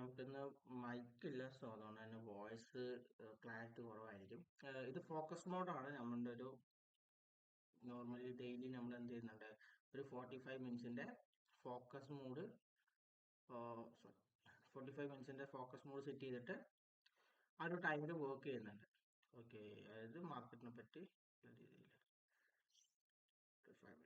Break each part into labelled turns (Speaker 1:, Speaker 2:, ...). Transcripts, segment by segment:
Speaker 1: നമുക്കിന്ന് മൈക്കില്ല, സോ അതുകൊണ്ട് തന്നെ വോയിസ് ക്ലാരിറ്റി കുറവായിരിക്കും. ഇത് ഫോക്കസ് മോഡാണ്. നമ്മളുടെ ഒരു നോർമലി ഡെയിലി നമ്മൾ എന്ത് ചെയ്യുന്നുണ്ട്, ഒരു 45 മിനിറ്റ്സിന്റെ ഫോക്കസ് മോഡ് സോറി 45 മിനിറ്റ്സിന്റെ ഫോക്കസ് മോഡ് സെറ്റ് ചെയ്തിട്ട് ആ ഒരു ടൈമിൽ വർക്ക് ചെയ്യുന്നുണ്ട്. ഓക്കെ, അതായത് മാർക്കറ്റിനെ പറ്റി രീതിയിൽ 5 മിനിറ്റ്സ്. Okay, fine.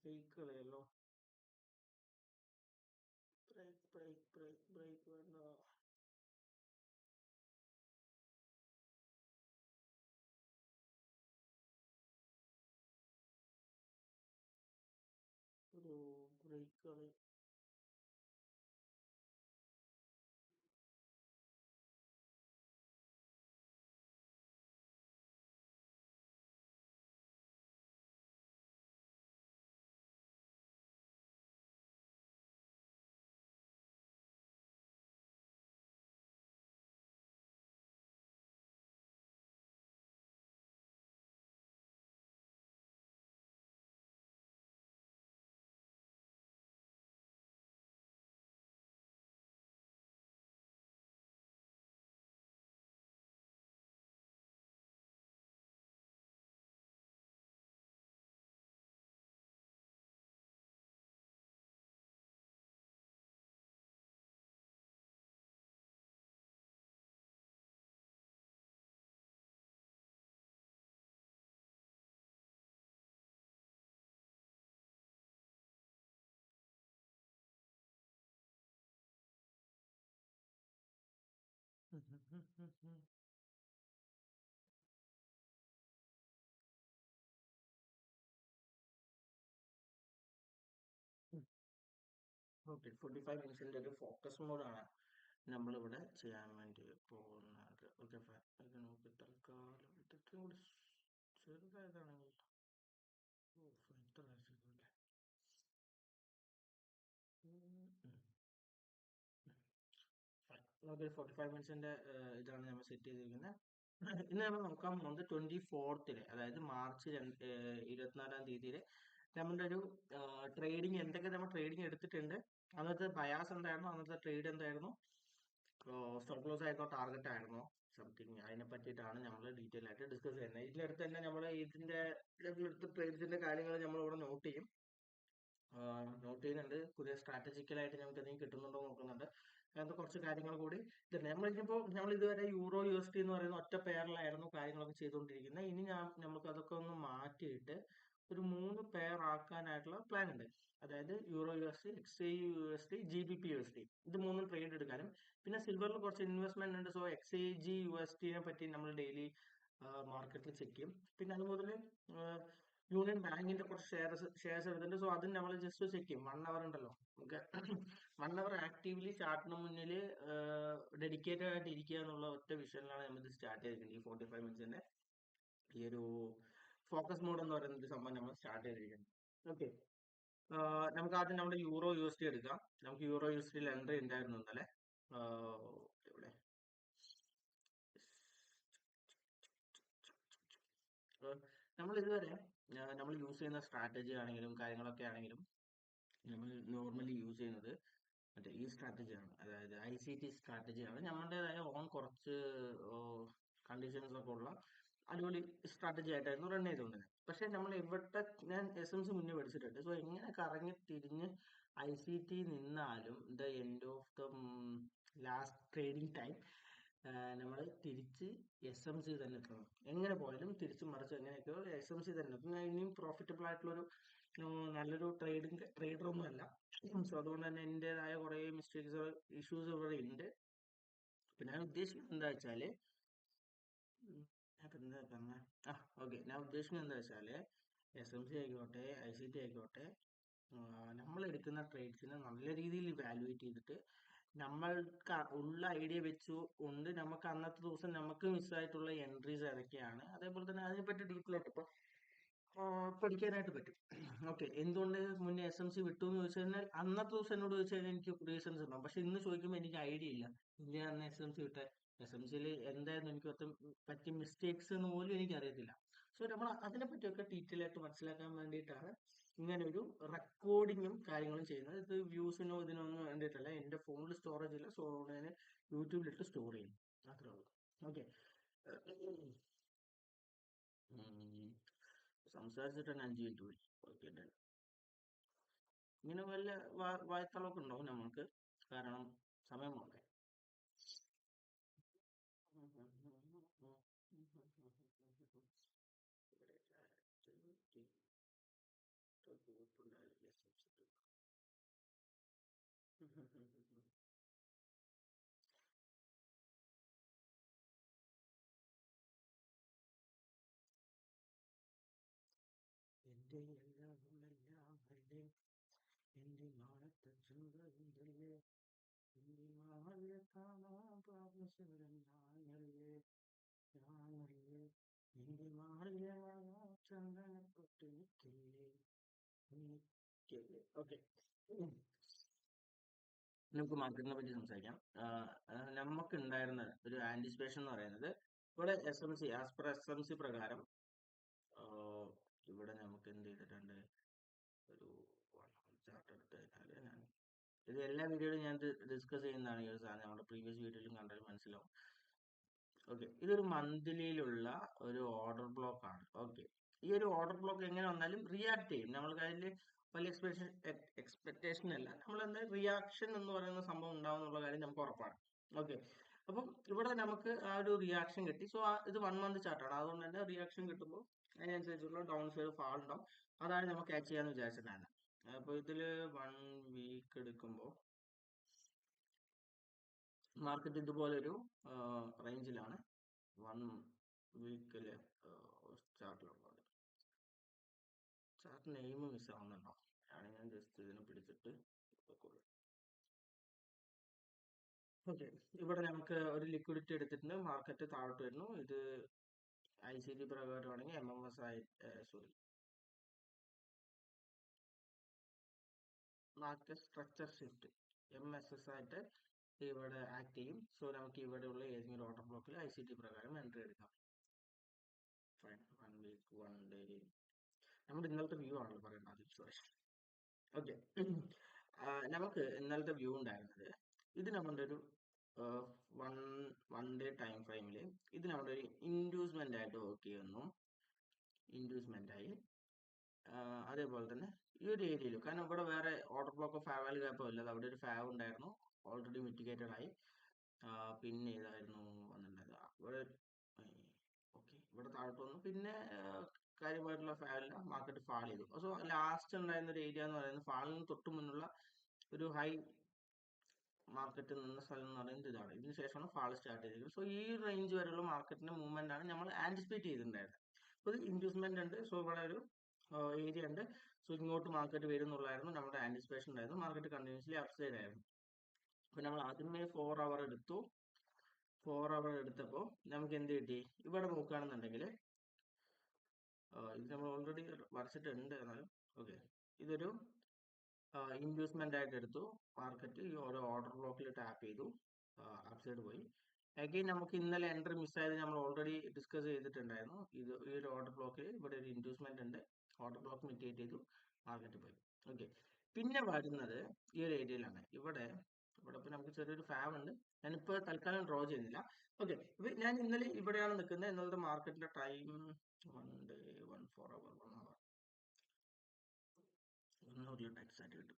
Speaker 1: ബ്രേക്ക് കളയല്ലോ. ബ്രേക്ക് വേണ്ട. ഒരു ബ്രേക്ക് കളി. ഓക്കെ, 45 മിനിറ്റ്സിന്റെ ഒരു ഫോക്കസ് മോഡാണ് നമ്മളിവിടെ ചെയ്യാൻ വേണ്ടി പോകുന്നത്. Okay, fine. ഇത് നമുക്ക് തൽക്കാലം ഇത്രയും കൂടി ചെറുതായതാണെങ്കിൽ ഇത്ര രസമില്ലേ. ഫൈൻ. നമുക്ക് 45 മിനിറ്റ്സിന്റെ ഇതാണ് നമ്മൾ സെറ്റ് ചെയ്തിരിക്കുന്നത്. ഇന്ന് നമ്മൾ നോക്കാൻ പോകുന്നത് 24th, അതായത് മാർച്ച് 24-ാം തീയതിയിലെ നമ്മുടെ ഒരു ട്രേഡിങ്, എന്തൊക്കെ നമ്മൾ ട്രേഡിങ് എടുത്തിട്ടുണ്ട്, അന്നത്തെ ബയാസ് എന്തായിരുന്നു, അന്നത്തെ ട്രേഡ് എന്തായിരുന്നു, സ്റ്റോപ്പ് ലോസ് ആയിരുന്നോ, ടാർഗറ്റ് ആയിരുന്നോ, സംതിങ്, അതിനെ പറ്റിയിട്ടാണ് നമ്മൾ ഡീറ്റെയിൽ ആയിട്ട് ഡിസ്കസ് ചെയ്യുന്നത്. ഇതിനടുത്ത് തന്നെ നമ്മൾ ഇതിന്റെ ട്രേഡ്സിന്റെ കാര്യങ്ങൾ നമ്മൾ ഇവിടെ നോട്ട് ചെയ്യുന്നുണ്ട്. പുതിയ സ്ട്രാറ്റജിക്കലായിട്ട് നമുക്ക് എന്തെങ്കിലും കിട്ടുന്നുണ്ടോ നോക്കുന്നുണ്ട്. അങ്ങനത്തെ കുറച്ച് കാര്യങ്ങൾ കൂടി ഇതുണ്ട്. നമ്മൾ ഇതുവരെ യൂറോ USD എന്ന് പറയുന്ന ഒറ്റ പെയറിലായിരുന്നു കാര്യങ്ങളൊക്കെ ചെയ്തുകൊണ്ടിരിക്കുന്നത്. ഇനി നമുക്ക് അതൊക്കെ ഒന്ന് മാറ്റിയിട്ട് ഒരു 3 പെയർ ആക്കാനായിട്ടുള്ള പ്ലാൻ ഉണ്ട്. അതായത് euro USD, XAUUSD, GBP USD, ഇത് 3 ട്രേഡ് എടുക്കാനും, പിന്നെ സിൽവറിൽ കുറച്ച് ഇൻവെസ്റ്റ്മെന്റ് ഉണ്ട്. സോ XAGUSD പറ്റി നമ്മൾ ഡെയിലി മാർക്കറ്റിൽ ചെക്ക് ചെയ്യും. പിന്നെ അതുപോലെ യൂണിയൻ ബാങ്കിന്റെ കുറച്ച് ഷെയർസ് എടുത്തിട്ടുണ്ട്. സോ അതും നമ്മൾ ജസ്റ്റ് ചെക്ക് ചെയ്യും. 1 അവർ ഉണ്ടല്ലോ, നമുക്ക് 1 അവർ ആക്റ്റീവ്ലി ചാർട്ടിന് മുന്നിൽ ഡെഡിക്കേറ്റഡ് ആയിട്ട് ഇരിക്കുക എന്നുള്ള ഒറ്റ വിഷനിലാണ് നമ്മൾ ഇത് സ്റ്റാർട്ട് ചെയ്തിരിക്കുന്നത്. ഈ 45 മിനിറ്റ്സിന്റെ ഈ ഒരു ഫോക്കസ് മോഡ് എന്ന് പറയുന്ന ഒരു സംഭവം നമ്മൾ സ്റ്റാർട്ട് ചെയ്തിരിക്കുന്നത്. ഓക്കെ, നമുക്ക് ആദ്യം നമ്മുടെ യൂറോ USD എടുക്കാം. നമുക്ക് യൂറോ USD എൻട്രി ഉണ്ടായിരുന്നു ഇന്നലെ. ഇവിടെ നമ്മൾ ഇതുവരെ നമ്മൾ യൂസ് ചെയ്യുന്ന സ്ട്രാറ്റജി ആണെങ്കിലും കാര്യങ്ങളൊക്കെ ആണെങ്കിലും നമ്മൾ നോർമലി യൂസ് ചെയ്യുന്നത് മറ്റേ ഈ സ്ട്രാറ്റജിയാണ്, അതായത് ICT സ്ട്രാറ്റജിയാണ്. നമ്മുടേതായ ഓൺ കുറച്ച് കണ്ടീഷൻസ് ഒക്കെ ഉള്ള അടിപൊളി സ്ട്രാറ്റജി ആയിട്ടായിരുന്നു റൺ ചെയ്തുകൊണ്ടിരുന്നത്. പക്ഷെ നമ്മൾ ഇവിടെ ഞാൻ SMC മുന്നേ പഠിച്ചിട്ടുണ്ട്. സോ എങ്ങനെ കറങ്ങി തിരിഞ്ഞ് ICT നിന്നാലും the end of the last trading time നമ്മൾ തിരിച്ച് SMC തന്നെ എത്തണം. എങ്ങനെ പോയാലും തിരിച്ചും മറിച്ചും എങ്ങനെയൊക്കെയോ SMC തന്നെ എത്തും. ഞാൻ ഇനിയും പ്രോഫിറ്റബിൾ ആയിട്ടുള്ളൊരു നല്ലൊരു ട്രേഡർ ഒന്നും അല്ല. സോ അതുകൊണ്ട് തന്നെ എന്റേതായ കുറെ മിസ്റ്റേക്സ്, ഇഷ്യൂസ് ഇവിടെ ഉണ്ട്. അപ്പൊ ഞാൻ ഉദ്ദേശിക്കുന്നത് എന്താ വെച്ചാല് എന്താ പറഞ്ഞ ഓക്കെ, ഞാൻ ഉദ്ദേശിക്കുന്നത് എന്താ വെച്ചാല് SMC ആയിക്കോട്ടെ, ICT ആയിക്കോട്ടെ, നമ്മൾ എടുക്കുന്ന ട്രേഡ്സിനെ നല്ല രീതിയിൽ വാലുവേറ്റ് ചെയ്തിട്ട് നമ്മൾക്ക് ഉള്ള ഐഡിയ വെച്ചു കൊണ്ട് നമുക്ക് അന്നത്തെ ദിവസം നമുക്ക് മിസ്സായിട്ടുള്ള എൻട്രീസ് ഏതൊക്കെയാണ്, അതേപോലെ തന്നെ അതിനെപ്പറ്റി ഡീറ്റെയിൽ ആയിട്ട് ഇപ്പൊ പഠിക്കാനായിട്ട് പറ്റും. ഓക്കെ, എന്തുകൊണ്ട് മുന്നേ SMC വിട്ടു എന്ന് ചോദിച്ചു കഴിഞ്ഞാൽ അന്നത്തെ ദിവസം എന്നോട് ചോദിച്ചു കഴിഞ്ഞാൽ എനിക്ക് റീസൺസ് ഉണ്ടാവും. പക്ഷെ ഇന്ന് ചോദിക്കുമ്പോൾ എനിക്ക് ഐഡിയ ഇല്ല എന്തിനാ അന്ന് SMC വിട്ടെ, SMCയിൽ എന്തായിരുന്നു എനിക്ക് പറ്റിയ മിസ്റ്റേക്സ് എന്ന് പോലും എനിക്ക് അറിയത്തില്ല. സോ നമ്മൾ അതിനെ പറ്റിയൊക്കെ ഡീറ്റെയിൽ ആയിട്ട് മനസ്സിലാക്കാൻ വേണ്ടിയിട്ടാണ് ഇങ്ങനെ ഒരു റെക്കോർഡിങ്ങും കാര്യങ്ങളും ചെയ്യുന്നത്. ഇത് വ്യൂസിനോ ഇതിനൊന്നും വേണ്ടിയിട്ടല്ല. എൻ്റെ ഫോണിൽ സ്റ്റോറേജ് ഇല്ല, സോ ഞാൻ യൂട്യൂബിലിട്ട് സ്റ്റോർ ചെയ്യും, അത്രേ ഉള്ളൂ. ഓക്കെ, സംസാരിച്ചിട്ട് തന്നെ 5 മിനിറ്റ് പോയി. ഓക്കെ, ഇങ്ങനെ വല്ല വായത്തളമൊക്കെ ഉണ്ടാവും നമുക്ക്, കാരണം സമയം പോകണ്ടേ. എന്റെ എല്ലാം അല്ലേ, എന്റെ മാനത്തെ ചുണ്ടല്ലേ, എന്റെ മാറിയ കാണാൻ പാപസരം ഞാനല്ലേ, ഞാനല്ലേ, എന്റെ മാറിയ ചന്ദനപ്പൊട്ട് നിൽക്കില്ലേ, നിൽക്കില്ലേ. ഓക്കെ, നമുക്ക് മാർക്കറ്റിനെ പറ്റി സംസാരിക്കാം. നമുക്ക് ഉണ്ടായിരുന്ന ഒരു ആന്റിസിപ്പേഷൻ എന്ന് പറയുന്നത്, ഇവിടെ SMC ആസ് പെർ SMC പ്രകാരം ഇവിടെ നമുക്ക് എന്ത് ചെയ്തിട്ടുണ്ട്, ഒരു ചാർട്ട് എടുത്ത് കഴിഞ്ഞാൽ ഞാൻ ഇത് എല്ലാ വീഡിയോയിലും ഞാൻ ഡിസ്കസ് ചെയ്യുന്നതാണ്. ഈ ഒരു സാധനം നമ്മുടെ പ്രീവിയസ് വീഡിയോയിലും കണ്ടാൽ മനസ്സിലാവും. ഓക്കെ, ഇതൊരു മന്ത്ലിയിലുള്ള ഒരു ഓർഡർ ബ്ലോക്ക് ആണ്. ഓക്കെ, ഈ ഒരു ഓർഡർ ബ്ലോക്ക് എങ്ങനെ വന്നാലും റിയാക്ട് ചെയ്യും. നമ്മൾക്ക് അതിൽ വലിയ എക്സ്പെക്ടേഷൻ അല്ല, നമ്മൾ എന്താ റിയാക്ഷൻ എന്ന് പറയുന്ന സംഭവം ഉണ്ടാവും എന്നുള്ള കാര്യം നമുക്ക് ഉറപ്പാണ്. ഓക്കെ, അപ്പം ഇവിടെ നമുക്ക് ആ ഒരു റിയാക്ഷൻ കിട്ടി. സോ ഇത് 1 മന്ത് ചാർട്ടാണ്, അതുകൊണ്ട് തന്നെ റിയാക്ഷൻ കിട്ടുമ്പോൾ അതിനനുസരിച്ചുള്ള ഡൗൺ സൈഡ് ഫാൾ ഉണ്ടാവും. അതാണ് നമുക്ക് ക്യാച്ച് ചെയ്യാന്ന് വിചാരിച്ചിട്ടാണ്. അപ്പോൾ ഇതില് 1 വീക്ക് എടുക്കുമ്പോൾ മാർക്കറ്റ് ഇതുപോലൊരു റേഞ്ചിലാണ് 1 വീക്കില് ചാർട്ടിലുള്ളത്. ചാർട്ട് നെയിം മിസ് ആവുന്നുണ്ടോ? ഞാൻ ജസ്റ്റ് ഇതിനെ പിടിച്ചിട്ട് ഓക്കെ, ഇവിടെ നമുക്ക് ഒരു ലിക്വിഡിറ്റി എടുത്തിട്ടുണ്ട്, മാർക്കറ്റ് താഴോട്ട് വരുന്നു. ഇത് ICT പ്രകാരമാണെങ്കിൽ MMS ആയി sorry market structure shift MSS ആയിട്ട് ഇവിടെ ആക്ട് ചെയ്യും. സോ നമുക്ക് ഇവിടെയുള്ള ഏതെങ്കിലും ഓർഡർ ബ്ലോക്കിൽ ICT പ്രകാരം എൻട്രി എടുക്കാം. ഫൈൻ, 1 വീക്ക് 1 ഡേ നമ്മുടെ ഇന്നലത്തെ വ്യൂ ആണല്ലോ പറയുന്നത്. സോറി. ഓക്കെ, നമുക്ക് ഇന്നലത്തെ വ്യൂ ഉണ്ടായിരുന്നത്, ഇത് നമ്മുടെ ഒരു വൺ ഡേ ടൈം ഫ്രെയിമിൽ ഇത് നമ്മുടെ ഒരു ഇൻഡ്യൂസ്മെന്റ് ആയിട്ട് വർക്ക് ചെയ്യുന്നു. ഇൻഡ്യൂസ്മെന്റ് ആയി അതേപോലെ തന്നെ ഈ ഒരു ഏരിയയിൽ, കാരണം ഇവിടെ വേറെ ഓർഡർ ബ്ലോക്കോ ഫാവാൽ ഗ്യാപ്പോ ഇല്ല, അവിടെ ഒരു ഫാവ് ഉണ്ടായിരുന്നു, ഓൾറെഡി മിറ്റിഗേറ്റഡ് ആയി. പിന്നെ ഇതായിരുന്നു വന്നിട്ടുണ്ടായത് ഇവിടെ. ഓക്കെ, ഇവിടെ താഴോട്ട് വന്നു, പിന്നെ കാര്യമായിട്ടുള്ള ഫാലില്ല, മാർക്കറ്റ് ഫാൾ ചെയ്തു. സോ ലാസ്റ്റ് ഉണ്ടായിരുന്ന ഒരു ഏരിയ എന്ന് പറയുന്നത് ഫാളിന് തൊട്ട് മുന്നുള്ള ഒരു ഹൈ മാർക്കറ്റ് നിന്ന സ്ഥലം എന്ന് പറയുന്നത് ഇതാണ്. ഇതിന് ശേഷമാണ് ഫാൾ സ്റ്റാർട്ട് ചെയ്തിരിക്കുന്നത്. സോ ഈ റേഞ്ച് വരെയുള്ള മാർക്കറ്റിന്റെ മൂവ്മെന്റ് ആണ് നമ്മൾ ആന്റിസിപ്പേറ്റ് ചെയ്തിട്ടുണ്ടായിരുന്നത്. അപ്പോൾ ഇത് ഇൻഡ്യൂസ്മെന്റ് ഉണ്ട്, സോ ഇവിടെ ഒരു ഏരിയ ഉണ്ട്, സോ ഇങ്ങോട്ട് മാർക്കറ്റ് വരും എന്നുള്ളതായിരുന്നു നമ്മുടെ ആന്റിസിപ്പേഷൻ ഉണ്ടായിരുന്നു. മാർക്കറ്റ് കണ്ടിന്യൂസ്ലി അപ്സൈഡ് ആയിരുന്നു. അപ്പൊ നമ്മൾ ആദ്യമേ 4 അവർ എടുത്തു. 4 അവർ എടുത്തപ്പോൾ നമുക്ക് എന്ത് കിട്ടി, ഇവിടെ നോക്കുകയാണെന്നുണ്ടെങ്കിൽ ഇത് നമ്മൾ ഓൾറെഡി വരച്ചിട്ടുണ്ട്, എന്നാലും ഓക്കെ, ഇതൊരു ഇൻഡ്യൂസ്മെന്റ് ആയിട്ട് എടുത്തു. മാർക്കറ്റ് ഈ ഓരോ ഓർഡർ ബ്ലോക്കിൽ ടാപ്പ് ചെയ്തു, അപ്സൈഡ് പോയി. അഗെയിൻ നമുക്ക് ഇന്നലെ എൻട്രി മിസ്സായത് നമ്മൾ ഓൾറെഡി ഡിസ്കസ് ചെയ്തിട്ടുണ്ടായിരുന്നു. ഇത് ഈ ഒരു ഓർഡർ ബ്ലോക്കിൽ ഇവിടെ ഒരു ഇൻഡ്യൂസ്മെന്റ് ഉണ്ട്, ഓർഡർ ബ്ലോക്ക് മിറ്റിഗേറ്റ് ചെയ്തു, മാർക്കറ്റ് പോയി. ഓക്കെ, പിന്നെ വരുന്നത് ഈ ഒരു ഏരിയയിലാണ്. ഇവിടെ ഇപ്പൊ നമുക്ക് ചെറിയൊരു ഫാവ് ഉണ്ട്, ഞാനിപ്പോൾ തൽക്കാലം ഡ്രോ ചെയ്യുന്നില്ല. ഓക്കെ, ഞാൻ ഇന്നലെ ഇവിടെയാണ് നിൽക്കുന്നത്. ഇന്നലത്തെ മാർക്കറ്റിന്റെ ടൈം 1 ഡേ 1 4 അവർ 1 അവർ 1 അവറിൽ ടാക്സ് ആയിട്ട് കിട്ടും.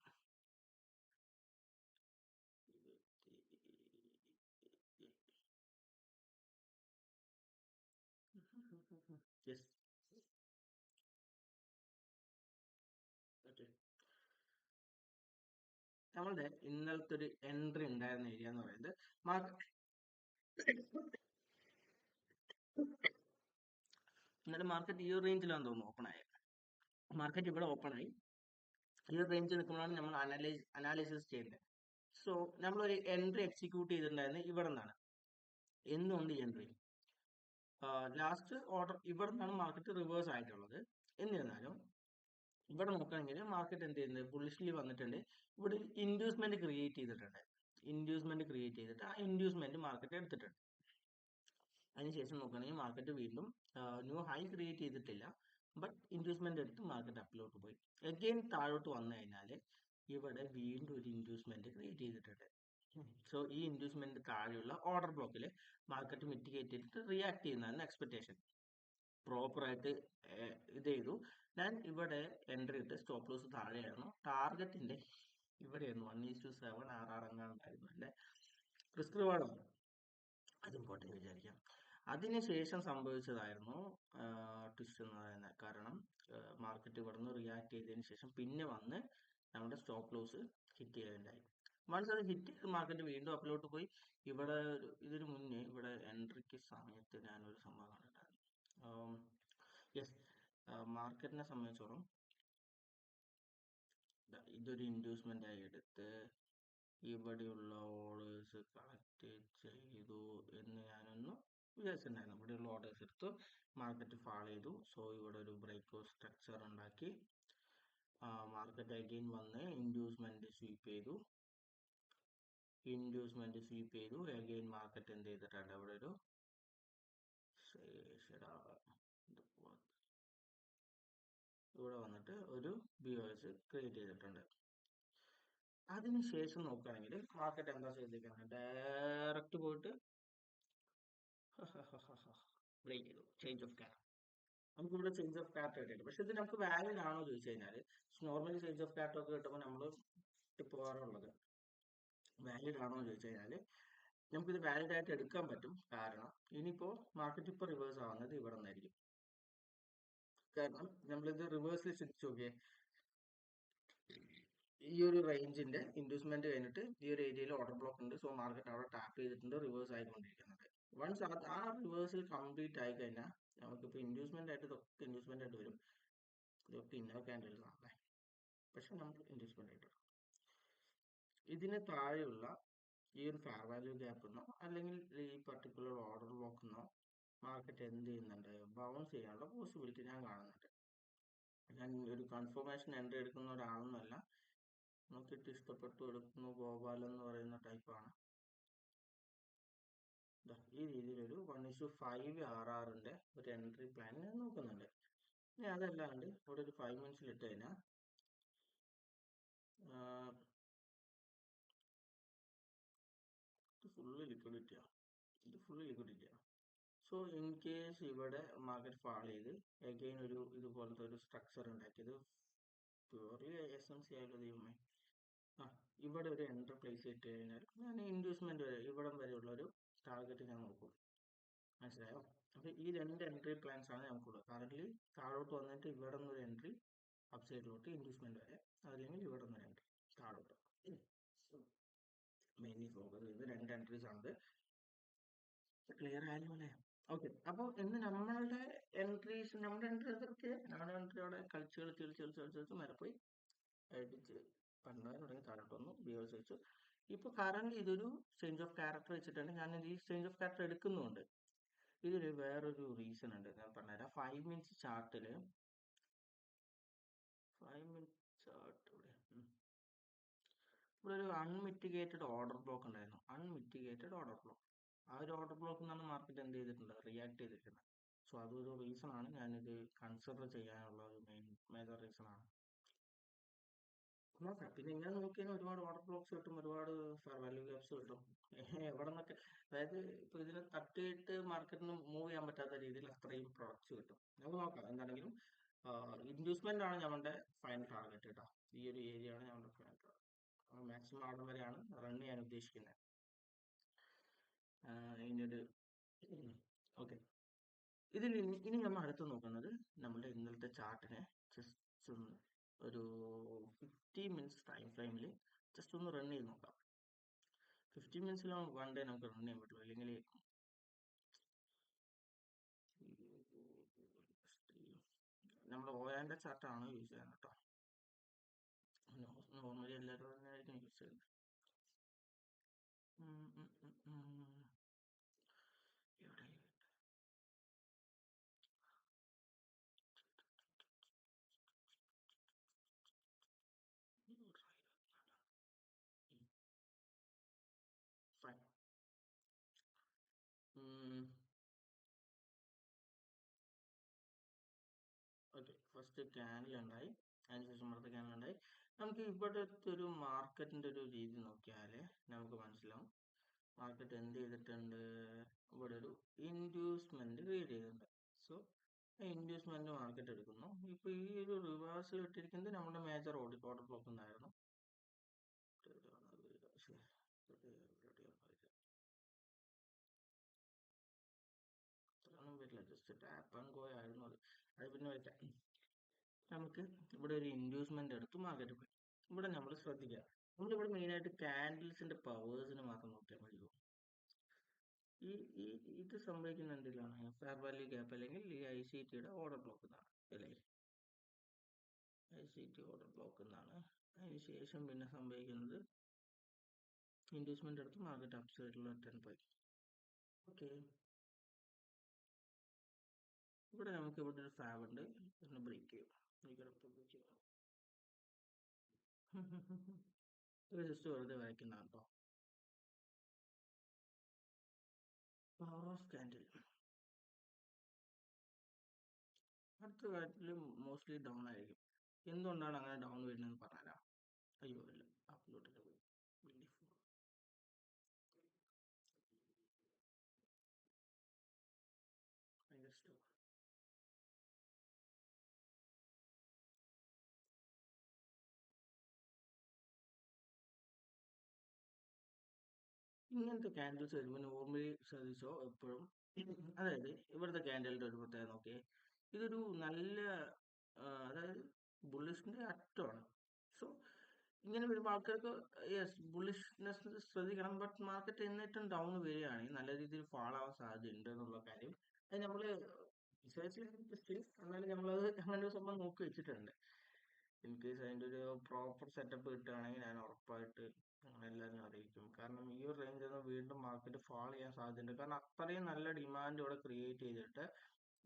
Speaker 1: യെസ്, ഓക്കെ, നമ്മളുടെ ഇന്നലത്തെ ഒരു എൻട്രി ഉണ്ടായിരുന്ന ഏരിയ എന്ന് പറയുന്നത് ഇന്നലെ മാർക്കറ്റ് ഈ ഒരു റേഞ്ചിലാന്ന് തോന്നുന്നു ഓപ്പൺ ആയത്. മാർക്കറ്റ് ഇവിടെ ഓപ്പൺ ആയി ഈ ഒരു റേഞ്ചിൽ നിൽക്കുമ്പോഴാണ് നമ്മൾ അനാലിസിസ് ചെയ്യേണ്ടത്. സോ നമ്മളൊരു എൻട്രി എക്സിക്യൂട്ട് ചെയ്തിട്ടുണ്ടായിരുന്നത് ഇവിടെ നിന്നാണ്. എന്തുകൊണ്ട് എൻട്രി ലാസ്റ്റ് ഓർഡർ ഇവിടെ നിന്നാണ് മാർക്കറ്റ് റിവേഴ്സ് ആയിട്ടുള്ളത്. എന്നിരുന്നാലും ഇവിടെ നോക്കുകയാണെങ്കിൽ മാർക്കറ്റ് എന്ത് ചെയ്യുന്നത്, ബുള്ളിഷ്ലി വന്നിട്ടുണ്ട്. ഇവിടെ ഒരു ഇൻഡ്യൂസ്മെന്റ് ക്രിയേറ്റ് ചെയ്തിട്ടുണ്ട്. ഇൻഡ്യൂസ്മെന്റ് ക്രിയേറ്റ് ചെയ്തിട്ട് ആ ഇൻഡ്യൂസ്മെന്റ് മാർക്കറ്റ് എടുത്തിട്ടുണ്ട്. അതിനുശേഷം നോക്കുകയാണെങ്കിൽ മാർക്കറ്റ് വീണ്ടും ന്യൂ ഹൈ ക്രിയേറ്റ് ചെയ്തിട്ടില്ല, ബട്ട് ഇൻഡ്യൂസ്മെന്റ് എടുത്ത് മാർക്കറ്റ് അപ്പിലോട്ട് പോയി. അഗെയിൻ താഴോട്ട് വന്നു കഴിഞ്ഞാൽ ഇവിടെ വീണ്ടും ഒരു ഇൻഡ്യൂസ്മെന്റ് ക്രിയേറ്റ് ചെയ്തിട്ടുണ്ട്. സോ ഈ ഇൻഡ്യൂസ്മെന്റ് താഴെയുള്ള ഓർഡർ ബ്ലോക്കിൽ മാർക്കറ്റ് മിറ്റിഗേറ്റ് ചെയ്തിട്ട് റിയാക്ട് ചെയ്യുന്നതാണ് എക്സ്പെക്ടേഷൻ. പ്രോപ്പറായിട്ട് ഇത് ചെയ്തു. ഞാൻ ഇവിടെ എൻട്രി ഇട്ട് സ്റ്റോപ്പ് ലോസ് താഴെയായിരുന്നു. ടാർഗറ്റിന്റെ ഇവിടെയായിരുന്നു 1:7 RR എങ്ങാണ്ടായിരുന്നു അല്ലെ റിസ്ക് റിവാർഡാണ്. അതും പോട്ടെ എന്ന് വിചാരിക്കാം. അതിനുശേഷം സംഭവിച്ചതായിരുന്നു ട്വിസ്റ്റ് എന്ന് പറയുന്നത്. കാരണം മാർക്കറ്റ് ഇവിടുന്ന് റിയാക്ട് ചെയ്തതിന് ശേഷം പിന്നെ വന്ന് നമ്മുടെ സ്റ്റോപ്പ് ലോസ് ഹിറ്റ് ചെയ്യുകയുണ്ടായി. വൺസ് അത് ഹിറ്റ് ചെയ്ത് മാർക്കറ്റ് വീണ്ടും അപ്പിലോട്ട് പോയി. ഇവിടെ ഇതിനു മുന്നേ ഇവിടെ എൻട്രിക്ക് സമയത്ത് ഞാനൊരു സംഭവം കണ്ടിട്ടുണ്ടായിരുന്നു. യെസ്, മാർക്കറ്റിനെ സംബന്ധിച്ചോളം ഇതൊരു ഇൻഡ്യൂസ്മെന്റ് ആയി എടുത്ത് ഇവിടെയുള്ള ഓർഡേഴ്സ് കളക്ട് ചെയ്തു എന്ന് ഞാനൊന്ന് വിചാരിച്ചിട്ടുണ്ടായിരുന്നു. ഇവിടെയുള്ള ഓർഡേഴ്സ് എടുത്തു, മാർക്കറ്റ് ഫാൾ ചെയ്തു. സോ ഇവിടെ ഒരു ബ്രേക്ക് സ്ട്രക്ചർ ഉണ്ടാക്കി. മാർക്കറ്റ് അഗെയിൻ വന്ന് ഇൻഡ്യൂസ്മെന്റ് സ്വീപ്പ് ചെയ്തു. അഗെയിൻ മാർക്കറ്റ് എന്ത് ചെയ്തിട്ടുണ്ട്, അവിടെ ഒരു ഇവിടെ വന്നിട്ട് ഒരു ബിയോസ് ക്രിയേറ്റ് ചെയ്തിട്ടുണ്ട്. അതിനുശേഷം നോക്കുകയാണെങ്കിൽ മാർക്കറ്റ് എന്താ ചെയ്തിരിക്കുന്നത്, ഡയറക്റ്റ് പോയിട്ട് ബ്രേക്ക് ചെയ്തു, ചേഞ്ച് ഓഫ് ക്യാരക്ടർ. നമുക്ക് ഇവിടെ ചേഞ്ച് ഓഫ് ക്യാരക്ടർ കിട്ടിയിട്ട്, പക്ഷെ ഇത് നമുക്ക് വാലിഡ് ആണോ ചോദിച്ചു കഴിഞ്ഞാൽ നോർമലി ചേഞ്ച് ഓഫ് ക്യാരക്ടർ ഒക്കെ കിട്ടുമ്പോൾ നമ്മൾ പോകാറുള്ളത് വാലിഡ് ആണോ എന്ന് ചോദിച്ചു കഴിഞ്ഞാൽ നമുക്കിത് വാലിഡ് ആയിട്ട് എടുക്കാൻ പറ്റും. കാരണം ഇനിയിപ്പോ മാർക്കറ്റ് ഇപ്പോൾ റിവേഴ്സ് ആവുന്നത് ഇവിടെ നിന്നായിരിക്കും. കാരണം നമ്മളിത് റിവേഴ്സിൽ ചിന്തിച്ചു നോക്കിയേ, ഈ ഒരു റേഞ്ചിന്റെ ഇൻഡ്യൂസ്മെന്റ് കഴിഞ്ഞിട്ട് ഈ ഒരു ഏരിയയിൽ ഓർഡർ ബ്ലോക്ക് ഉണ്ട്. സോ മാർക്കറ്റ് അവിടെ ടാപ്പ് ചെയ്തിട്ടുണ്ട്, റിവേഴ്സ് ആയിക്കൊണ്ടിരിക്കുന്നത്. വൺസ് ആ റിവേഴ്സിൽ കംപ്ലീറ്റ് ആയി കഴിഞ്ഞാൽ നമുക്കിപ്പോൾ ഇൻഡ്യൂസ്മെന്റ് ആയിട്ട് ഇതൊക്കെ ഇൻഡ്യൂസ്മെന്റ് ആയിട്ട് വരും. ഇതൊക്കെ ഇന്നർ ക്യാൻഡിൽസ് ആണല്ലേ, പക്ഷെ നമ്മൾ ഇൻഡ്യൂസ്മെന്റ് ആയിട്ട് ഇതിന് താഴെയുള്ള ഈ ഒരു ഫെയർ വാല്യൂ ഗ്യാപ്പിന്നോ അല്ലെങ്കിൽ ഈ പർട്ടിക്കുലർ ഓർഡർ ബ്ലോക്കിന്നോ മാർക്കറ്റ് എന്ത് ചെയ്യുന്നുണ്ട്, ബൗൺസ് ചെയ്യാനുള്ള പോസിബിലിറ്റി ഞാൻ കാണുന്നുണ്ട്. ഞാൻ ഒരു കൺഫർമേഷൻ എൻട്രി എടുക്കുന്ന ഒരാളൊന്നുമല്ല, നോക്കിയിട്ട് ഇഷ്ടപ്പെട്ടു എടുക്കുന്നു ഗോപാലൻ എന്ന് പറയുന്ന ടൈപ്പാണ്. ഈ രീതിയിലൊരു 1:5 RRന്റെ ഒരു എൻട്രി പ്ലാൻ ഞാൻ നോക്കുന്നുണ്ട്. ഇനി അതല്ലാണ്ട് ഇവിടെ ഒരു 5 മിനിറ്റ്സിൽ ഇട്ട് കഴിഞ്ഞാൽ ഇത് ഫുള്ള് ലിക്വിഡിറ്റിയാണ്. സോ ഇൻ കേസ് ഇവിടെ മാർക്കറ്റ് ഫാൾ ചെയ്ത് അഗെയിൻ ഒരു ഇതുപോലത്തെ ഒരു സ്ട്രക്ചർ ഉണ്ടാക്കിയത് പ്യൂർലി എസൻസി ആയിട്ടുള്ള ദൈവമേ. ഇവിടെ ഒരു എൻട്രി പ്ലേസ് ഇട്ട് കഴിഞ്ഞാൽ ഞാൻ ഇൻഡ്യൂസ്മെന്റ് വരെ ഇവിടം വരെയുള്ള ഒരു ടാർഗറ്റ് ഞാൻ നോക്കും. മനസ്സിലായോ? അപ്പൊ ഈ രണ്ട് എൻട്രി പ്ലാൻസ് ആണ് നമുക്കുള്ളത്. കറന്റ് താഴോട്ട് വന്നിട്ട് ഇവിടെ നിന്നൊരു എൻട്രി, അപ്സൈഡിലോട്ട് ഇൻഡ്യൂസ്മെന്റ് വരെ, അതല്ലെങ്കിൽ ഇവിടെ നിന്നൊരു എൻട്രി താഴോട്ട്. മെയിൻലി ഫോക്കസ് ചെയ്ത് രണ്ട് എൻട്രീസ് ആണ്. ക്ലിയർ ആയാലും അല്ലേ? ഓക്കെ. അപ്പോൾ ഇന്ന് നമ്മുടെ എൻട്രീസ് ഒക്കെ നമ്മുടെ എൻട്രിയോടെ കളിച്ച് മേലെ പോയി അടിച്ച് പണ്ടാൻ തുടങ്ങി താഴോട്ട് വന്നു, ബിയേഴ്സ് വെച്ചു. ഇപ്പൊ കറന്റ് ഇതൊരു ചേഞ്ച് ഓഫ് ക്യാരക്ടർ വെച്ചിട്ടുണ്ട്. ഞാൻ ഈ ചേഞ്ച് ഓഫ് ക്യാരക്ടർ എടുക്കുന്നുണ്ട്. ഇതില് വേറൊരു റീസൺ ഉണ്ട്, ഞാൻ പറഞ്ഞുതരാം. 5 മിനിറ്റ്സ് ചാർട്ടില് 5 മിനിറ്റ്സ് ചാർട്ട് ഇവിടെ ഒരു അൺമിറ്റിഗേറ്റഡ് ഓർഡർ ബ്ലോക്ക് ഉണ്ടായിരുന്നു. അൺമിറ്റിഗേറ്റഡ് ഓർഡർ ബ്ലോക്ക്. ആ ഒരു ഓർഡർ ബ്ലോക്ക് നിന്നാണ് മാർക്കറ്റ് എന്ത് ചെയ്തിട്ടുണ്ട്, റിയാക്ട് ചെയ്തിരിക്കുന്നത്. സോ അതൊരു റീസൺ ആണ്, ഞാനിത് കൺസിഡർ ചെയ്യാനുള്ള ഒരു മേജർ റീസൺ ആണ്. നോക്കാം. പിന്നെ ഇങ്ങനെ നോക്കിയാൽ ഒരുപാട് ഓർഡർ ബ്ലോക്സ് കിട്ടും, ഒരുപാട് ഫെയർ വാല്യൂ ഗ്യാപ്സ് കിട്ടും. എവിടെ നിന്നൊക്കെ, അതായത് ഇപ്പൊ ഇതിനെ തട്ടിയിട്ട് മാർക്കറ്റിന് മൂവ് ചെയ്യാൻ പറ്റാത്ത രീതിയിൽ അത്രയും പ്രൊഡക്ട്സ് കിട്ടും. നമുക്ക് നോക്കാം. എന്താണെങ്കിലും ഇൻഡ്യൂസ്മെന്റ് ആണ് ഞങ്ങളുടെ ഫൈനൽ ടാർഗറ്റ് കേട്ടോ. ഈ ഒരു ഏരിയ ആണ് ഞങ്ങളുടെ ഫൈനൽ ടാർഗറ്റ്. മാക്സിമം അവിടെ വരെയാണ് റൺ ചെയ്യാൻ ഉദ്ദേശിക്കുന്നത്. ഇതിനൊരു ഓക്കെ. ഇതിൽ ഇനി നമ്മൾ അടുത്ത് നോക്കുന്നത് നമ്മുടെ ഇന്നലത്തെ ചാർട്ടിനെ ജസ്റ്റ് ഒന്ന് ഒരു 50 മിനിറ്റ്സ് ടൈം ഫ്രെയിമിൽ ജസ്റ്റ് ഒന്ന് റൺ ചെയ്ത് നോക്കാം. 50 മിനിറ്റ്സിൽ വൺ ഡേ നമുക്ക് റൺ ചെയ്യാൻ പറ്റുള്ളൂ. അല്ലെങ്കിൽ നമ്മൾ ഓയാന്റെ ചാർട്ടാണ് യൂസ് ചെയ്യുന്നത് കേട്ടോ. നോർമലി എല്ലാവരും തന്നെയായിരിക്കും യൂസ് ചെയ്യുന്നത്. ഫസ്റ്റ് ക്യാൻഡിൽ ഉണ്ടായി, അതിനുശേഷം അടുത്ത ക്യാൻഡിൽ ഉണ്ടായി. നമുക്ക് ഇവിടുത്തെ ഒരു മാർക്കറ്റിന്റെ ഒരു രീതി നോക്കിയാൽ നമുക്ക് മനസ്സിലാവും മാർക്കറ്റ് എന്ത് ചെയ്തിട്ടുണ്ട്. ഇവിടെ ഒരു ഇൻഡ്യൂസ്മെന്റ് ക്രിയേറ്റ് ചെയ്തിട്ടുണ്ട്. സോ ഇൻഡ്യൂസ്മെന്റ് മാർക്കറ്റ് എടുക്കുന്നു. ഇപ്പൊ ഈ ഒരു റിവേഴ്സൽ ഇട്ടിരിക്കുന്നത് നമ്മുടെ മേജർ ഓർഡർ ബ്ലോക്ക് എന്നായിരുന്നു. വരില്ല, ജസ്റ്റ് ടാപ്പ് ആൻഡ് ഗോ ആയിരുന്നു അത്. അത് പിന്നെ വയ്ക്കാം. നമുക്ക് ഇവിടെ ഒരു ഇൻഡ്യൂസ്മെന്റ് എടുത്ത് മാർക്കറ്റ് പോയി. ഇവിടെ നമ്മൾ ശ്രദ്ധിക്കുക, നമ്മളിവിടെ മെയിൻ ആയിട്ട് കാൻഡിൽസിന്റെ പവേഴ്സിന് മാത്രം നോക്കിയാൽ മതിയോ. ഈ ഈ ഇത് സംഭവിക്കുന്ന എന്തിലാണ്, ഫെയർ വാല്യൂ ഗ്യാപ്പ് അല്ലെങ്കിൽ ഈ ICTയുടെ ഓർഡർ ബ്ലോക്ക് എന്നാണ് അല്ലേ. ICT ഓർഡർ ബ്ലോക്ക് എന്നാണ്. അതിനുശേഷം പിന്നെ സംഭവിക്കുന്നത് ഇൻഡ്യൂസ്മെന്റ് എടുത്ത് മാർക്കറ്റ് അപ്പ് സൈഡിൽ റിട്ടേൺ പോയി. ഓക്കെ, ഇവിടെ നമുക്ക് ഇവിടെ ഒരു ഫാബ് ഉണ്ട്, ഒന്ന് ബ്രേക്ക് ചെയ്യും. ഇത് ജസ്റ്റ് വെറുതെ വരയ്ക്കുന്നതാണ് കേട്ടോ. പവർ ഓഫ് ക്യാൻഡിൽ അടുത്ത കാര്യത്തിൽ മോസ്റ്റ്ലി ഡൗൺ ആയിരിക്കും. എന്തുകൊണ്ടാണ് അങ്ങനെ ഡൗൺ വരുന്നതെന്ന് പറഞ്ഞുതരാം. അയ്യോ ഇല്ല, അപ്ലോഡിൽ പോയി. ഭയങ്കര സ്ലോ. ഇങ്ങനത്തെ ക്യാൻഡിൽസ് വരുമ്പോൾ നോർമലി ശ്രദ്ധിച്ചോ എപ്പോഴും, അതായത് ഇവിടുത്തെ ക്യാൻഡലിന്റെ ഒരു പ്രത്യേകത നോക്കിയേ, ഇതൊരു നല്ല അതായത് ബുള്ളിഷിന്റെ അറ്റമാണ്. സോ ഇങ്ങനെ വരുമ്പോൾ ആൾക്കാർക്ക് യെസ് ബുള്ളിഷ്നെസ് ശ്രദ്ധിക്കണം. ബട്ട് മാർക്കറ്റ് എന്നിട്ടും ഡൗൺ വരികയാണെങ്കിൽ നല്ല രീതിയിൽ ഫാൾ ആവാൻ സാധ്യതയുണ്ട് എന്നുള്ള കാര്യം അത് നമ്മൾ എന്നാലും നമ്മളത് അങ്ങനെ ഒരു സംഭവം നോക്കി വെച്ചിട്ടുണ്ട്. ഇൻ കേസ് അതിന്റെ ഒരു പ്രോപ്പർ സെറ്റപ്പ് കിട്ടുകയാണെങ്കിൽ ഞാൻ ഉറപ്പായിട്ട് എല്ലാവരും അറിയിക്കും. കാരണം ഈ ഒരു റേഞ്ചിൽ നിന്ന് വീണ്ടും മാർക്കറ്റ് ഫാൾ ചെയ്യാൻ സാധ്യതയുണ്ട്. കാരണം അത്രയും നല്ല ഡിമാൻഡ് ഇവിടെ ക്രിയേറ്റ് ചെയ്തിട്ട്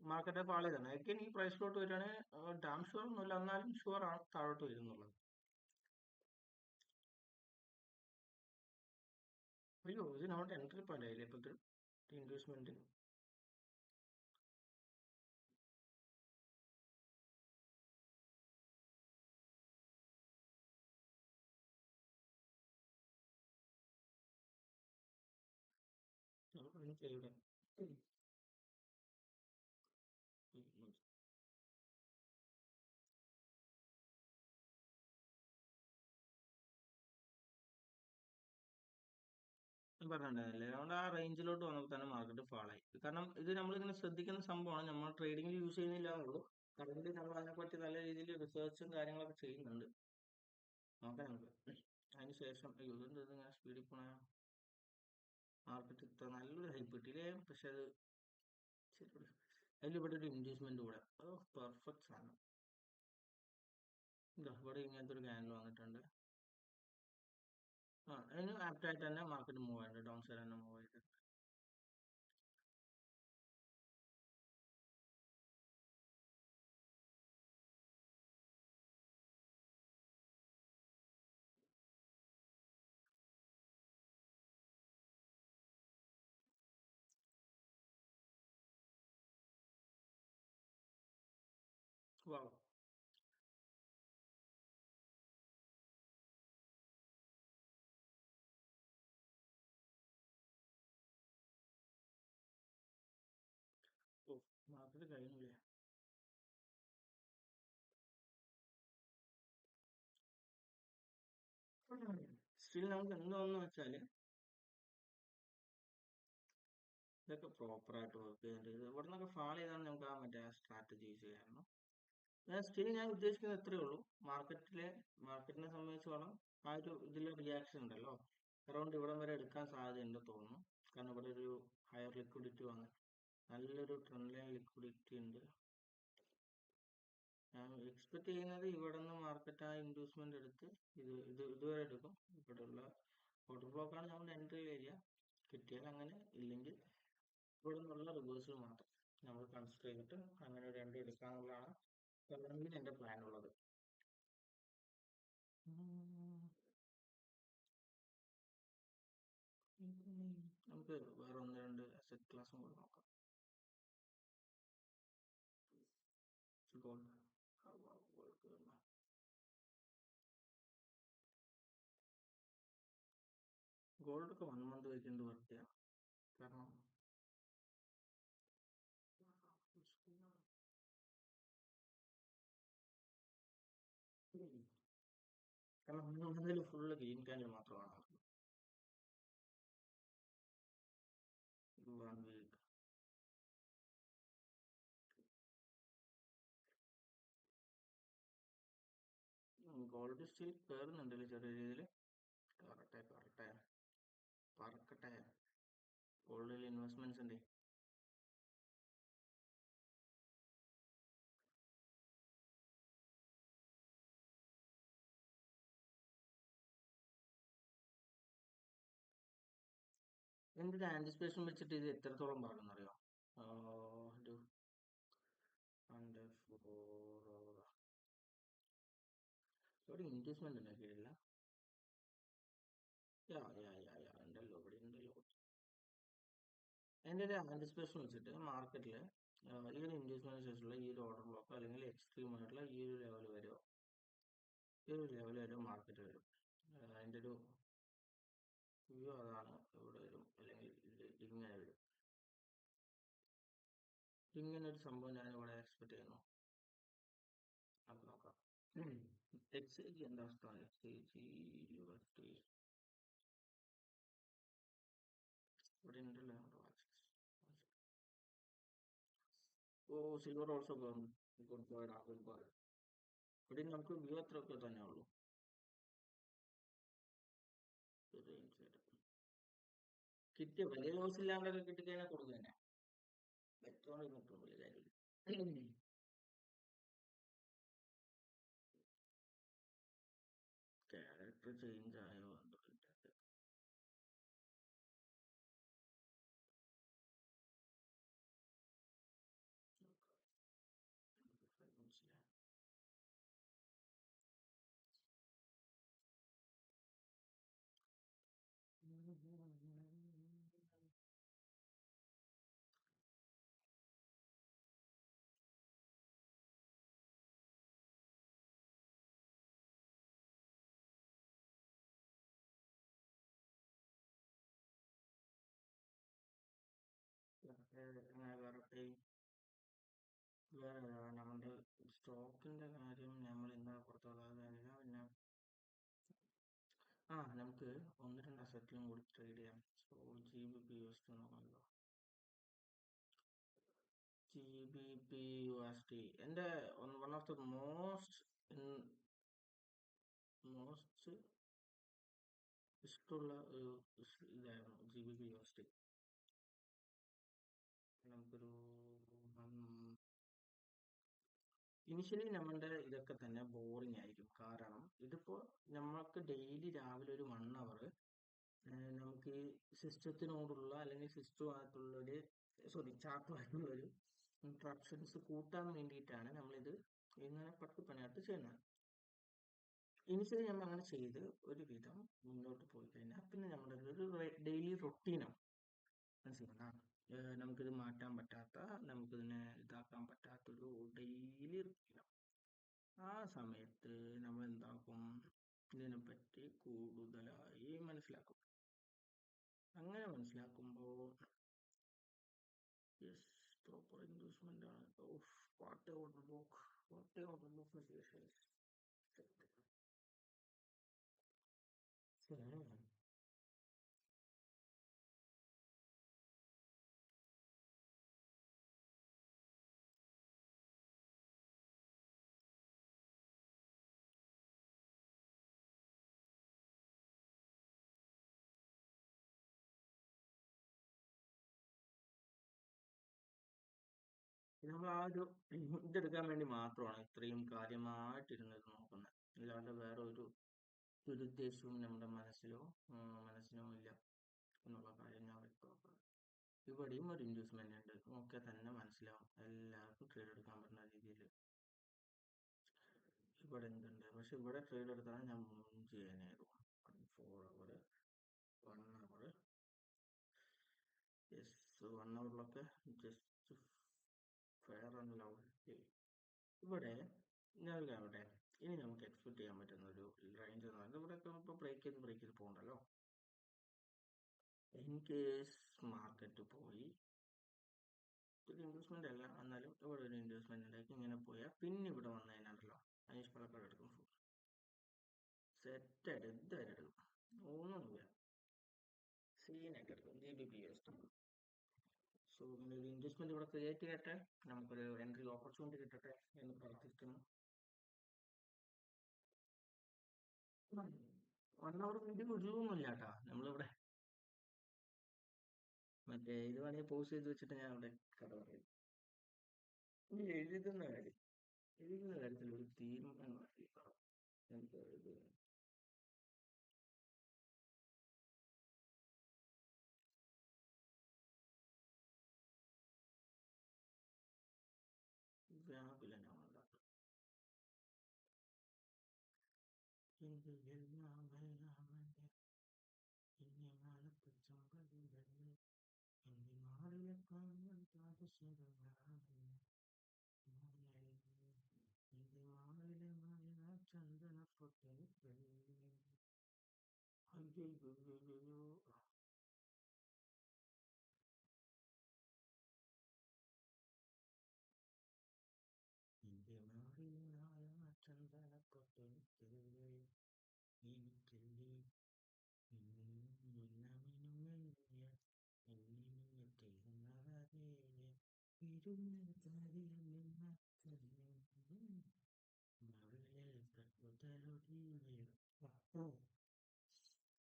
Speaker 1: മാർക്കറ്റ് ഫാൾ ചെയ്താണ്. എഗൈൻ ഈ പ്രൈസിലോട്ട് വരികയാണെങ്കിൽ ഡാം ഷുവർ ഒന്നുമില്ല, എന്നാലും ഷുവർ ആണ് താഴോട്ട് വരുന്നുള്ളത്. അയ്യോ, ഇത് നമ്മുടെ എൻട്രി പോയിന്റ് ആയില്ലേ ഇപ്പോഴത്തെ ഇൻവെസ്റ്റ്മെന്റ്. ഇവിടെ പറഞ്ഞിട്ടുണ്ടായിരുന്നില്ലേ, അതുകൊണ്ട് ആ റേഞ്ചിലോട്ട് വന്നപ്പോൾ തന്നെ മാർക്കറ്റ് ഫാൾ ആയി. കാരണം ഇത് നമ്മളിങ്ങനെ ശ്രദ്ധിക്കുന്ന സംഭവമാണ്, നമ്മൾ ട്രേഡിംഗിൽ യൂസ് ചെയ്യുന്നില്ല എന്നുള്ളൂ. കറന്റ് നമ്മൾ അതിനെപ്പറ്റി നല്ല രീതിയിൽ റിസർച്ചും കാര്യങ്ങളൊക്കെ ചെയ്യുന്നുണ്ട്. നോക്കാം നമുക്ക്. അതിനുശേഷം അയ്യോ ഇതെന്ത് ഇങ്ങനെ സ്പീഡിൽ പോണ മാർക്കറ്റ് ഇത്ര നല്ലൊരു ഹൈപ്പ് കിട്ടിയില്ലേ. പക്ഷെ അത് ശരി, അതിലിവിടെ ഒരു ഇൻഡ്യൂസ്മെന്റ് കൂടെ, പെർഫെക്റ്റ് സാധനം. ഇതാ ഇവിടെ ഇങ്ങനത്തെ ഒരു ക്യാൻഡിൽ വന്നിട്ടുണ്ട്. അതിന് ആപ്റ്റ് ആയിട്ട് തന്നെ മാർക്കറ്റ് മൂവ് ആയിട്ടുണ്ട്, ഡൗൺ സൈഡ് തന്നെ മൂവ് ആയിട്ടുണ്ട്. വാവ്, ഓ മാർക്കറ്റ് കഴിഞ്ഞില്ലേ. സ്റ്റിൽ നമുക്ക് എന്താണെന്ന് വെച്ചാല് ഇതൊക്കെ പ്രോപ്പർ ആയിട്ട് വർക്ക് ചെയ്യേണ്ടത്. ഇവിടെ നിന്നൊക്കെ ഫാൾ ചെയ്താണ് നമുക്ക് ആ മറ്റേ സ്ട്രാറ്റജി യൂസ് ചെയ്യാമായിരുന്നു. സ്റ്റിൽ ഞാൻ ഉദ്ദേശിക്കുന്നത് ഇത്രയേ ഉള്ളൂ. മാർക്കറ്റിനെ സംബന്ധിച്ചോളം ആ ഒരു ഇതിലെ റിയാക്ഷൻ ഉണ്ടല്ലോ, അറൗണ്ട് ഇവിടം വരെ എടുക്കാൻ സാധ്യതയുണ്ട് തോന്നുന്നു. കാരണം ഇവിടെ ഒരു ഹയർ ലിക്വിഡിറ്റി വന്ന് നല്ലൊരു ട്രെൻഡ് ലൈൻ ലിക്വിഡിറ്റി ഉണ്ട്. ഞാൻ എക്സ്പെക്ട് ചെയ്യുന്നത് ഇവിടെ നിന്ന് മാർക്കറ്റ് ആ ഇൻഡ്യൂസ്മെന്റ് എടുത്ത് ഇതുവരെ എടുക്കും. ഇവിടെയുള്ള ഓർഡർ ബ്ലോക്കാണ് നമ്മുടെ എൻട്രി ഏരിയ. കിട്ടിയാൽ അങ്ങനെ, ഇല്ലെങ്കിൽ ഇവിടെ നിന്നുള്ള റിവേഴ്സൽ മാത്രം നമ്മൾ കൺസിഡർ ചെയ്തിട്ട് അങ്ങനെ ഒരു എൻട്രി എടുക്കാന്നുള്ളതാണ് കറന്റ്ലി എന്റെ പ്ലാൻ ഉള്ളത്. നമുക്ക് വേറെ ഒന്ന് രണ്ട് അസറ്റ് ക്ലാസ്സും കൂടെ നോക്കാം. ഗോൾഡ് ഗോൾഡ് ഒക്കെ 1 മന്ത് വെക്കുന്നത് വെറുതെയാണ്. കാരണം കാരണം 1 മന്തിൽ ഫുള്ള് ഗ്രീൻ ക്യാൻഡിൽ മാത്രമാണ്. 1 വീക്ക്. ഗോൾഡ് സ്റ്റിൽ കയറുന്നുണ്ടല്ലേ ചെറിയ രീതിയിൽ. കറക്റ്റ് കറക്റ്റ് പറക്കട്ടെ. ഗോൾഡിൽ ഇൻവെസ്റ്റ്മെന്റ്സ് ഉണ്ട്. എന്റെ ഒരു ആന്റിസിപ്പേഷൻ വെച്ചിട്ട് ഇത് എത്രത്തോളം പറഞ്ഞറിയോ? ഒരു അണ്ടർ ഒരു ഇൻഡ്യൂസ്മെന്റ് ഉണ്ടാക്കിയിട്ടില്ല. ഉണ്ടല്ലോ, ഇവിടെ ഉണ്ടല്ലോ. എന്റെ ഒരു ആന്റിസിപ്പേഷൻ വെച്ചിട്ട് മാർക്കറ്റിൽ ഈ ഒരു ഇൻഡ്യൂസ്മെന്റ് ശേഷമുള്ള ഈ ഒരു ഓർഡർ ബ്ലോക്ക് അല്ലെങ്കിൽ എക്സ്ട്രീം ആയിട്ടുള്ള ഈ ഒരു ലെവൽ വരെയോ, ഈ ഒരു ലെവൽ വരെ മാർക്കറ്റ് വരും. അതിന്റെ ഒരു വ്യൂ അതാണ്. ഇവിടെ വരും അല്ലെങ്കിൽ ഇങ്ങനെ വരും. ഇങ്ങനെ ഒരു സംഭവം ഞാൻ ഇവിടെ എക്സ്പെക്ട് ചെയ്യുന്നു. അപ്പൊ നോക്കാം. എക്സ്ചേഞ്ച് എന്താ അവസ്ഥ? എക്സ്ചേഞ്ച് യൂണിവേഴ്സിറ്റി ഇവിടെ ഉണ്ടല്ലോ. ഓ, silver also good boy. Good boy. ഇവിടെ നമുക്ക് വ്യൂ അത്രയൊക്കെ തന്നെ ഉള്ളൂ. കിട്ടിയ വലിയ ലോസ് ഇല്ലാണ്ടൊക്കെ കിട്ടിക്കഴിഞ്ഞാൽ കൊടുക്കുക തന്നെ. ബെറ്ററോടെ നോക്കും വലിയ കാര്യമില്ല. ക്യാരക്ടർ ചേഞ്ച് ആയോ എന്തോ ഇല്ലാതെ. മനസ്സിലായി. വേറെ നമ്മുടെ സ്റ്റോക്കിന്റെ കാര്യം നമ്മൾ ഇന്നലെ പുറത്തുള്ളത് തന്നെ. പിന്നെ നമുക്ക് 1-2 അസറ്റിലും കൂടി ട്രേഡ് ചെയ്യാം. So GBP USD നോക്കാമല്ലോ. GBP USD എന്റെ വൺ ഓഫ് ദ മോസ്റ്റ് ഇഷ്ടമുള്ള ഒരു ഇതായിരുന്നു GBP USD. നമുക്കൊരു ഇനിഷ്യലി നമ്മളുടെ ഇതൊക്കെ തന്നെ ബോറിംഗ് ആയിരിക്കും. കാരണം ഇതിപ്പോ നമ്മൾക്ക് ഡെയിലി രാവിലെ ഒരു 1 അവർ നമുക്ക് ഈ സിസ്റ്റത്തിനോടുള്ള അല്ലെങ്കിൽ സിസ്റ്റമായിട്ടുള്ള ഒരു ചാർട്ടുമായിട്ടുള്ള ഒരു ഇൻട്രാക്ഷൻസ് കൂട്ടാൻ വേണ്ടിയിട്ടാണ് നമ്മളിത് ഇങ്ങനെ പണിയായിട്ട് ചെയ്യുന്നത്. ഇനിഷ്യലി നമ്മൾ അങ്ങനെ ചെയ്ത് ഒരുവിധം മുന്നോട്ട് പോയി കഴിഞ്ഞാൽ പിന്നെ നമ്മുടെ ഒരു ഡെയിലി റൊട്ടീനാണ്. മനസ്സിലാക്കാം. നമുക്കിത് മാറ്റാൻ പറ്റാത്ത, നമുക്കിതിനെ ഇതാക്കാൻ പറ്റാത്തൊരു ഡെയിലി റൊട്ടീനാണ്. ആ സമയത്ത് നമ്മൾ എന്താക്കും? ഇതിനെപ്പറ്റി കൂടുതലായി മനസ്സിലാക്കും. അങ്ങനെ മനസ്സിലാക്കുമ്പോൾ യെസ്, പ്രോപ്പർ ഇൻവെസ്റ്റ്മെന്റ് ആണ്. What order book, what order book നമ്മൾ ആ ഒരു ഇതെടുക്കാൻ വേണ്ടി മാത്രമാണ് ഇത്രയും കാര്യമായിട്ടിരുന്നത് നോക്കുന്നത്. അല്ലാണ്ട് വേറെ ഒരു ദുരുദ്ദേശവും നമ്മുടെ മനസ്സിനോ ഇല്ല എന്നുള്ള കാര്യം ഞാൻ വ്യക്തമാക്കണം. ഇവിടെയും ഒരു ഇൻവെസ്റ്റ്മെന്റ് ഉണ്ട്. നോക്കിയാൽ തന്നെ മനസ്സിലാവും. എല്ലാവർക്കും ട്രേഡ് എടുക്കാൻ പറ്റുന്ന രീതിയിൽ ഇവിടെ എന്തുണ്ട്. പക്ഷെ ഇവിടെ ട്രേഡ് എടുത്താണ് ഞാൻ ചെയ്യാനായിരുന്നു. 4 അവർ, 1 അവർ. യെസ്, 1 അവറിലൊക്കെ ജസ്റ്റ് ഫെയർ ആൻഡ് ലവ്. ഇവിടെ ഞാൻ കാണട്ടെ. ഇനി നമുക്ക് എക്സ്പെക്ട് ചെയ്യാൻ പറ്റുന്ന ഒരു റേഞ്ച് എന്ന് പറയുന്നത് ഇവിടെ ഇപ്പൊ ബ്രേക്ക് ചെയ്ത് പോകണ്ടല്ലോ. ഇൻ കേസ് മാർക്കറ്റ് പോയി ഒരു ഇൻവെസ്റ്റ്മെന്റ് അല്ല, എന്നാലും ഇവിടെ ഒരു ഇൻവെസ്റ്റ്മെന്റ് ഉണ്ടാക്കി ഇങ്ങനെ പോയാൽ പിന്നെ ഇവിടെ വന്നു കഴിഞ്ഞാണല്ലോ അനീഷ് പലപ്പോഴും എടുക്കും സെറ്റായിട്ട് എന്തായാലും എടുക്കും, ഒന്നുമില്ല, സീനായിട്ട് എടുക്കും GBP. സോ ഇങ്ങനെ ഒരു ഇൻവെസ്റ്റ്മെന്റ് ഇവിടെ ക്രിയേറ്റ് ചെയ്യട്ടെ, നമുക്കൊരു എൻട്രി ഓപ്പർച്യൂണിറ്റി കിട്ടട്ടെ എന്ന് പ്രാർത്ഥിക്കുന്നു. 1 hour വീഡിയോ വിടുകയൊന്നുമില്ല കേട്ടാ നമ്മളിവിടെ. മറ്റേ ഇത് വേണമെങ്കിൽ പോസ് ചെയ്ത് വെച്ചിട്ട് ഞാൻ അവിടെ കഥ പറയും. ഈ എഴുതുന്ന കാര്യത്തിൽ ഒരു തീരുമാനം അറിയിക്കണം. എനിക്ക് ഇത് വ്യാകുല ഞാനുണ്ടാക്കും. എന്റെ എല്ലാം അവന്റെ എന്നെ മാലത്ത് ചമ്പലിടല്ലേ എന്റെ മാറിലെ കാണാൻ താപസുരമാകും എന്റെ മാറിലെ മഴ ചന്ദന പൊട്ടൽ അയ്യോ. എന്റെ മാറിലെ മഴ ചന്ദന പൊട്ടൽ എനിക്കല്ലേ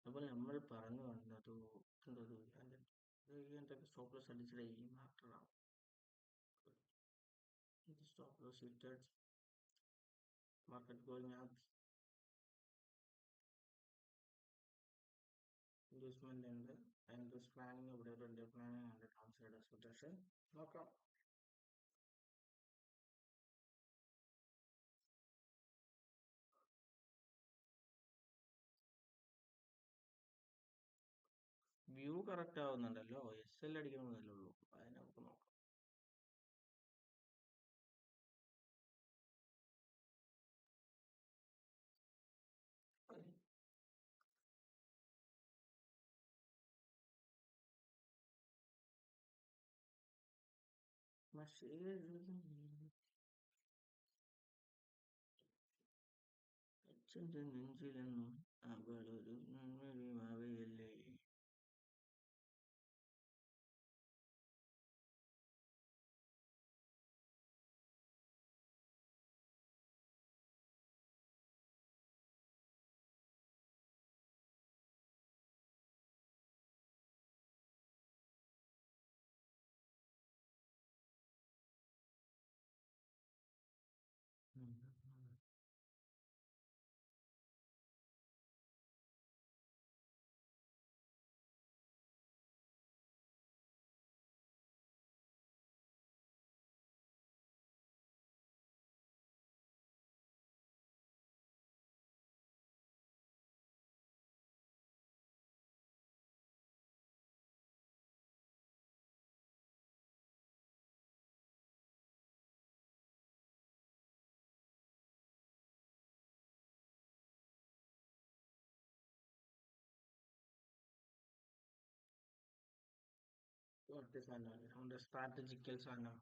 Speaker 1: അപ്പൊ നമ്മൾ പറഞ്ഞു വന്നത് എന്തത് എന്തൊക്കെ സ്റ്റോപ്പ് ലോസ് അടിച്ചിട്ട് ഈ മാറ്ററാണ്. Stop loss hitted, market going up, investment ഉണ്ട്, ഇൻവെസ്റ്റ് പ്ലാനിങ് ഇവിടെ ഒരു ഡേ പ്ലാനിങ് ഉണ്ട്, ഡൗൺ സൈഡ് എക്സ്പെക്ടേഷൻ നോക്കാം. വ്യൂ കറക്റ്റ് ആവുന്നുണ്ടല്ലോ, SL അടിക്കണമെന്നല്ലേ ഉള്ളൂ, അതിനെ നമുക്ക് നോക്കാം. പക്ഷേ അച്ഛൻ്റെ നെഞ്ചിലെന്നും അവളൊരു അവയല്ലേ. ഒറ്റ സാധനം നമ്മുടെ സ്ട്രാറ്റജിക്കൽ സാധനം